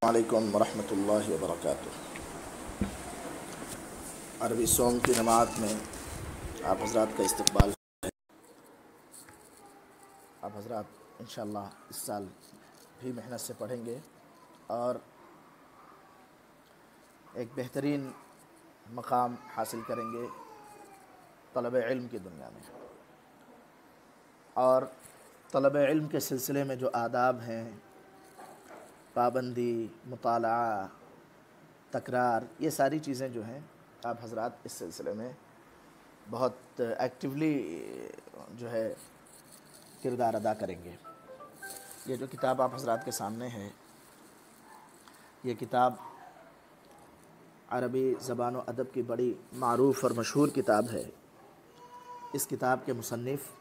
علیکم ورحمۃ اللہ وبرکاتہ۔ عربی سوم کی نماز میں آپ حضرات کا استقبال۔ آپ حضرات انشاءاللہ اس سال بھی محنت سے پڑھیں گے اور ایک بہترین مقام حاصل کریں گے طلب علم کی دنیا میں۔ اور طلب علم کے سلسلے میں جو آداب ہیں، پابندی، مطالعہ، تکرار، یہ ساری چیزیں جو ہیں آپ حضرات اس سلسلے میں بہت ایکٹیولی جو ہے کردار ادا کریں گے۔ یہ جو کتاب آپ حضرات کے سامنے ہے، یہ کتاب عربی زبان و ادب کی بڑی معروف اور مشہور کتاب ہے۔ اس کتاب کے مصنف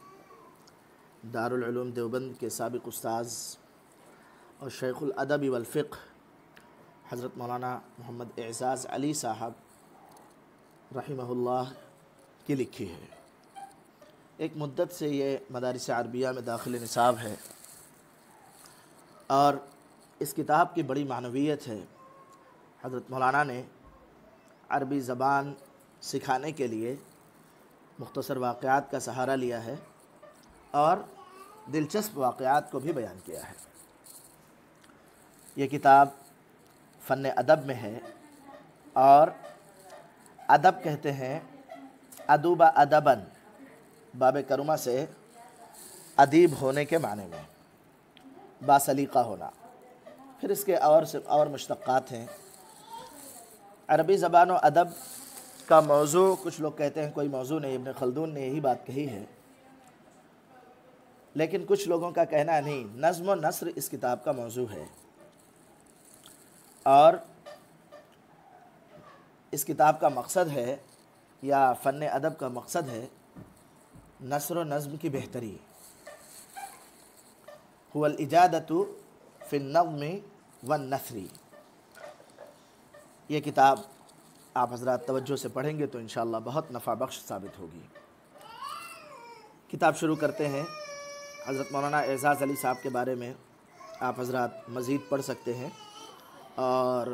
دارالعلوم دیوبند کے سابق استاذ اور شیخ الادب والفقہ حضرت مولانا محمد اعزاز علی صاحب رحمہ اللہ کی لکھی ہے۔ ایک مدت سے یہ مدارس عربیہ میں داخل نصاب ہے اور اس کتاب کی بڑی معنویت ہے۔ حضرت مولانا نے عربی زبان سکھانے کے لیے مختصر واقعات کا سہارا لیا ہے اور دلچسپ واقعات کو بھی بیان کیا ہے۔ یہ کتاب فن ادب میں ہے اور ادب کہتے ہیں ادوب ادبن، باب کرما سے ادیب ہونے کے معنی میں، باسلیقہ ہونا۔ پھر اس کے اور مشتقات ہیں۔ عربی زبان و ادب کا موضوع کچھ لوگ کہتے ہیں کوئی موضوع نہیں، ابن خلدون نے یہی بات کہی ہے، لیکن کچھ لوگوں کا کہنا نہیں، نظم و نثر اس کتاب کا موضوع ہے۔ اور اس کتاب کا مقصد ہے یا فن ادب کا مقصد ہے نثر و نظم کی بہتری، هو الاجادۃ فی النظم والنثر۔ یہ کتاب آپ حضرات توجہ سے پڑھیں گے تو انشاءاللہ بہت نفع بخش ثابت ہوگی۔ کتاب شروع کرتے ہیں۔ حضرت مولانا اعزاز علی صاحب کے بارے میں آپ حضرات مزید پڑھ سکتے ہیں، اور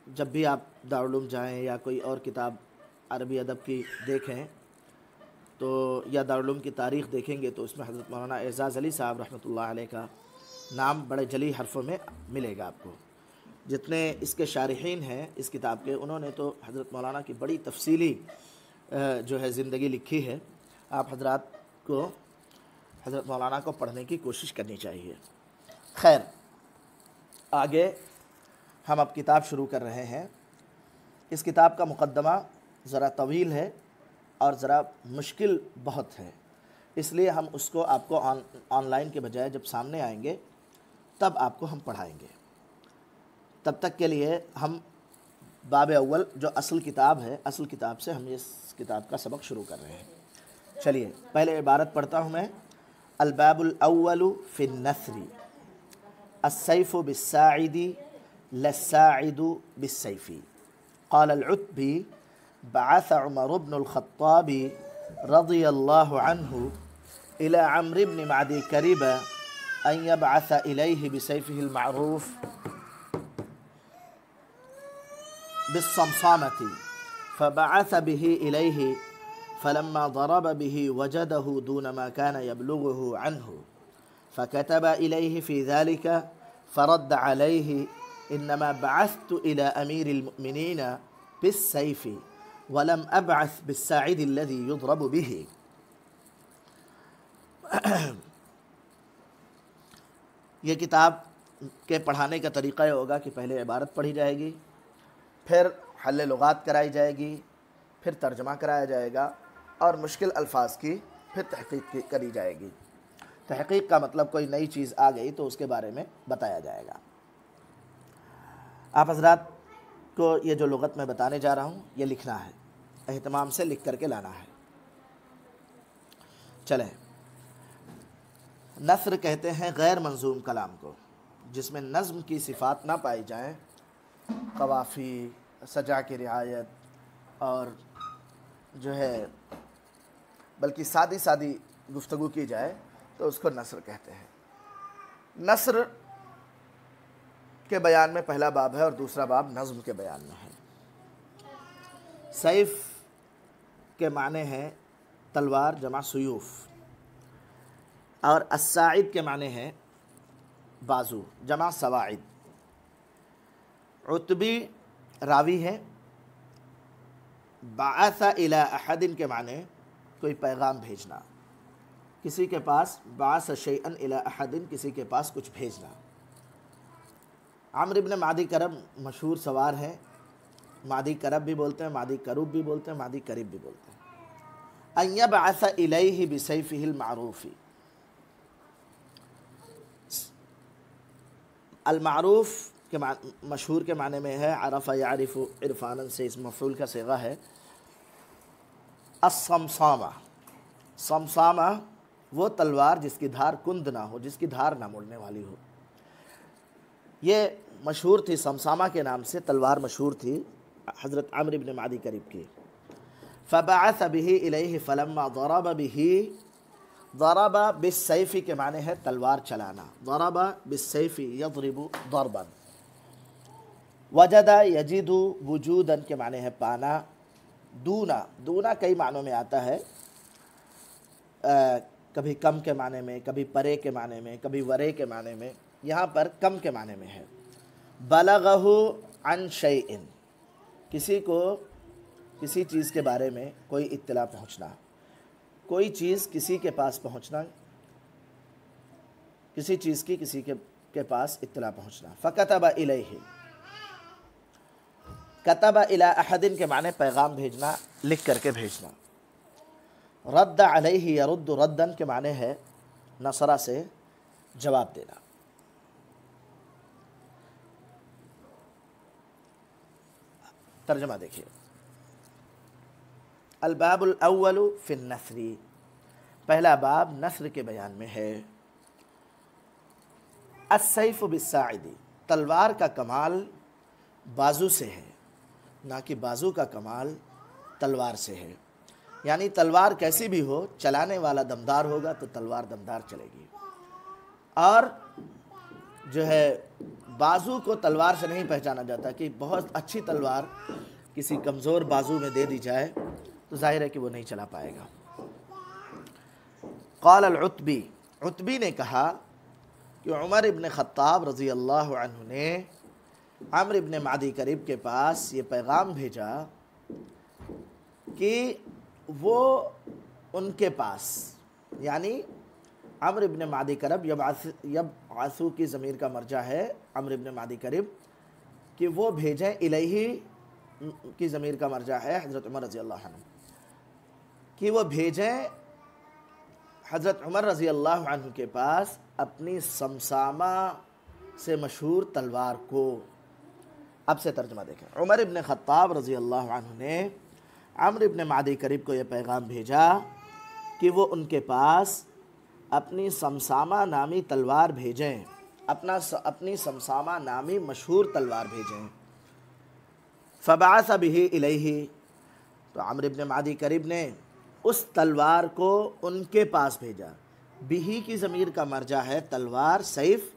جب بھی آپ دارالعلوم جائیں یا کوئی اور کتاب عربی ادب کی دیکھیں تو یا دارالعلوم کی تاریخ دیکھیں گے تو اس میں حضرت مولانا اعزاز علی صاحب رحمۃ اللہ علیہ کا نام بڑے جلی حرفوں میں ملے گا آپ کو۔ جتنے اس کے شارحین ہیں اس کتاب کے، انہوں نے تو حضرت مولانا کی بڑی تفصیلی جو ہے زندگی لکھی ہے۔ آپ حضرات کو حضرت مولانا کو پڑھنے کی کوشش کرنی چاہیے۔ خیر، آگے ہم اب کتاب شروع کر رہے ہیں۔ اس کتاب کا مقدمہ ذرا طویل ہے اور ذرا مشکل بہت ہے، اس لیے ہم اس کو آپ کو آن لائن کے بجائے جب سامنے آئیں گے تب آپ کو ہم پڑھائیں گے۔ تب تک کے لیے ہم باب اول جو اصل کتاب ہے، اصل کتاب سے ہم اس کتاب کا سبق شروع کر رہے ہیں۔ چلیے پہلے عبارت پڑھتا ہوں میں۔ الباب الاول فی النثر، السیف بالساعد لا الساعد بالسیف۔ قال العتبی بعث عمر بن الخطاب رضی اللہ عنہ الى عمرو بن معدی کریب ان يبعث الیہ بسیفہ المعروف بالصمصامة، فبعث به إليه فلما ضرب به وجده دون ما كان يبلغه عنه، فكتب إليه في ذلك فرد عليه إنما بعثت إلى أمير المؤمنين بالسيف ولم أبعث بالساعد الذي يضرب به۔ یہ کتاب کے پڑھانے کا طریقہ یہ ہوگا کہ پہلے عبارت پڑھی جائے گی، پھر حل لغات کرائی جائے گی، پھر ترجمہ کرایا جائے گا اور مشکل الفاظ کی پھر تحقیق کری جائے گی۔ تحقیق کا مطلب کوئی نئی چیز آ گئی تو اس کے بارے میں بتایا جائے گا۔ آپ حضرات کو یہ جو لغت میں بتانے جا رہا ہوں یہ لکھنا ہے، اہتمام سے لکھ کر کے لانا ہے۔ چلیں، نثر کہتے ہیں غیر منظوم کلام کو، جس میں نظم کی صفات نہ پائی جائیں، قوافی، سجا کی رعایت اور جو ہے بلکہ سادی سادی گفتگو کی جائے تو اس کو نثر کہتے ہیں۔ نثر کے بیان میں پہلا باب ہے اور دوسرا باب نظم کے بیان میں ہے۔ سیف کے معنی ہیں تلوار جمع سیوف، اور الساعد کے معنی ہیں بازو جمع سواعد۔ عتبی راوی ہے۔ بعث الی احد کے معنی کوئی پیغام بھیجنا، کسی کے پاس، بعث شیئا الی احد کسی کے پاس کچھ بھیجنا۔ عمرو بن معدی کرب مشہور سوار ہیں، معدی کرب بھی بولتے ہیں، معدی کروب بھی بولتے ہیں، معدی کریب بھی بولتے ہیں۔ ان یبعث الیہ بسیفہ المعروف، المعروف کے مشہور کے معنی میں ہے عرف یعرف عرفانا، سے اس مفعول کا صیغہ ہے۔ الصمصامہ، صمصامہ وہ تلوار جس کی دھار کند نہ ہو، جس کی دھار نہ مڑنے والی ہو۔ یہ مشہور تھی، صمصامہ کے نام سے تلوار مشہور تھی حضرت عمرو بن معدی کریب کی۔ فبعث به الیہ فلما ضرب به، ضرب بالسیف کے معنی ہے تلوار چلانا، ضرب بالسیف یضرب ضربا۔ وجد یجد وجودا کے معنی ہے پانا۔ دونا، دونا کئی معنوں میں آتا ہے، کبھی کم کے معنی میں، کبھی پرے کے معنی میں، کبھی ورے کے معنی میں، یہاں پر کم کے معنی میں ہے۔ بلغہ عن شیء، کسی کو کسی چیز کے بارے میں کوئی اطلاع پہنچنا، کوئی چیز کسی کے پاس پہنچنا، کسی چیز کی کسی کے پاس اطلاع پہنچنا۔ فکتب الیہ، کتب الی احد کے معنی پیغام بھیجنا، لکھ کر کے بھیجنا۔ رد علیہ یرد ردا کے معنی ہے نصرہ سے جواب دینا۔ ترجمہ دیکھیے۔ الباب الاول فی النثر، پہلا باب نثر کے بیان میں ہے۔ السیف بالساعد، تلوار کا کمال بازو سے ہے، نہ کہ بازو کا کمال تلوار سے ہے۔ یعنی تلوار کیسی بھی ہو، چلانے والا دمدار ہوگا تو تلوار دمدار چلے گی، اور جو ہے بازو کو تلوار سے نہیں پہچانا جاتا کہ بہت اچھی تلوار کسی کمزور بازو میں دے دی جائے تو ظاہر ہے کہ وہ نہیں چلا پائے گا۔ قال العتبی، عتبی نے کہا کہ عمر ابن خطاب رضی اللہ عنہ نے عمرو ابن معدی کریب کے پاس یہ پیغام بھیجا کہ وہ ان کے پاس، یعنی عمرو ابن معدی کرب، یبعث کی ضمیر کا مرجع ہے عمرو ابن معدی کرب، کہ وہ بھیجیں، الیہ کی ضمیر کا مرجع ہے حضرت عمر رضی اللہ عنہ، کہ وہ بھیجیں حضرت عمر رضی اللہ عنہ کے پاس اپنی صمصامہ سے مشہور تلوار کو۔ اب سے ترجمہ دیکھیں۔ عمر ابن خطاب رضی اللہ عنہ نے عمرو ابن معدی کریب کو یہ پیغام بھیجا کہ وہ ان کے پاس اپنی صمصامہ نامی تلوار بھیجیں، اپنی صمصامہ نامی مشہور تلوار بھیجیں۔ فبعث به الیہ، تو عمرو ابن معدی کریب نے اس تلوار کو ان کے پاس بھیجا۔ بہی کی ضمیر کا مرجع ہے تلوار سیف،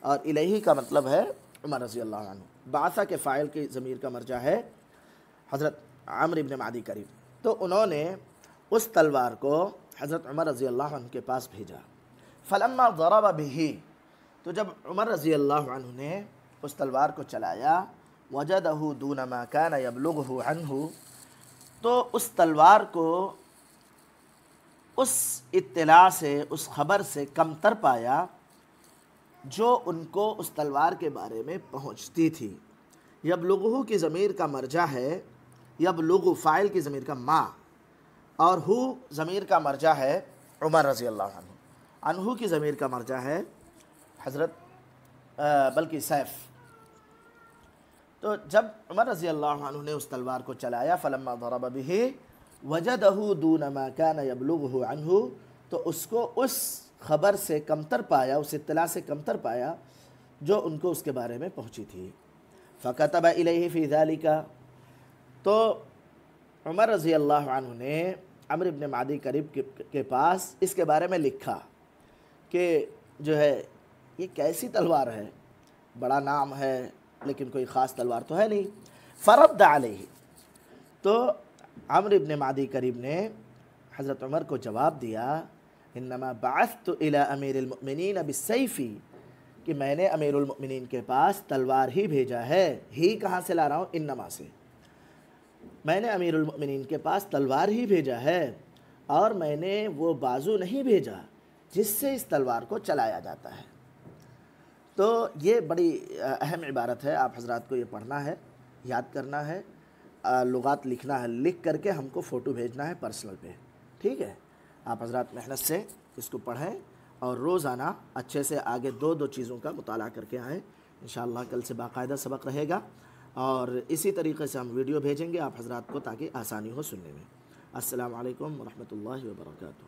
اور الیہ کا مطلب ہے عمر رضی اللہ عنہ۔ بعثہ کے فاعل کی ضمیر کا مرجع ہے حضرت عمرو ابن معدی کریب، تو انہوں نے اس تلوار کو حضرت عمر رضی اللہ عنہ کے پاس بھیجا۔ فلما ضرب به، تو جب عمر رضی اللہ عنہ نے اس تلوار کو چلایا، وجدہ دون ما کان یبلغہ عنہ، تو اس تلوار کو اس اطلاع سے، اس خبر سے کمتر پایا جو ان کو اس تلوار کے بارے میں پہنچتی تھی۔ یبلغہ کی ضمیر کا مرجع ہے، یبلغ فاعل کی ضمیر کا ما، اور ہو ضمیر کا مرجع ہے عمر رضی اللہ عنہ، عنہ کی ضمیر کا مرجع ہے حضرت بلکہ سیف۔ تو جب عمر رضی اللہ عنہ نے اس تلوار کو چلایا، فلما ضرب به وجدہ دون ما کان یبلغہ عنہ، تو اس کو اس خبر سے کمتر پایا، اس اطلاع سے کمتر پایا جو ان کو اس کے بارے میں پہنچی تھی۔ فکتب الیہ فی ذلک، تو عمر رضی اللہ عنہ نے عمرو ابن معدی کریب کے پاس اس کے بارے میں لکھا کہ جو ہے یہ کیسی تلوار ہے بڑا نام ہے لیکن کوئی خاص تلوار تو ہے نہیں. فرد علیہ، تو عمرو ابن معدی کریم نے حضرت عمر کو جواب دیا انما بعثت الى امیر المؤمنین بالسیف، کہ میں نے امیر المؤمنین کے پاس تلوار ہی بھیجا ہے. ہی کہاں سے لا رہا ہوں؟ انما سے. میں نے امیر المؤمنین کے پاس تلوار ہی بھیجا ہے، اور میں نے وہ بازو نہیں بھیجا جس سے اس تلوار کو چلایا جاتا ہے. تو یہ بڑی اہم عبارت ہے، آپ حضرات کو یہ پڑھنا ہے، یاد کرنا ہے، لغات لکھنا ہے، لکھ کر کے ہم کو فوٹو بھیجنا ہے پرسنل پہ. ٹھیک ہے؟ آپ حضرات محنت سے اس کو پڑھیں اور روزانہ اچھے سے آگے دو چیزوں کا مطالعہ کر کے آئیں. انشاءاللہ کل سے باقاعدہ سبق رہے گا، اور اسی طریقے سے ہم ویڈیو بھیجیں گے آپ حضرات کو تاکہ آسانی ہو سننے میں. السلام علیکم ورحمۃ اللہ وبرکاتہ.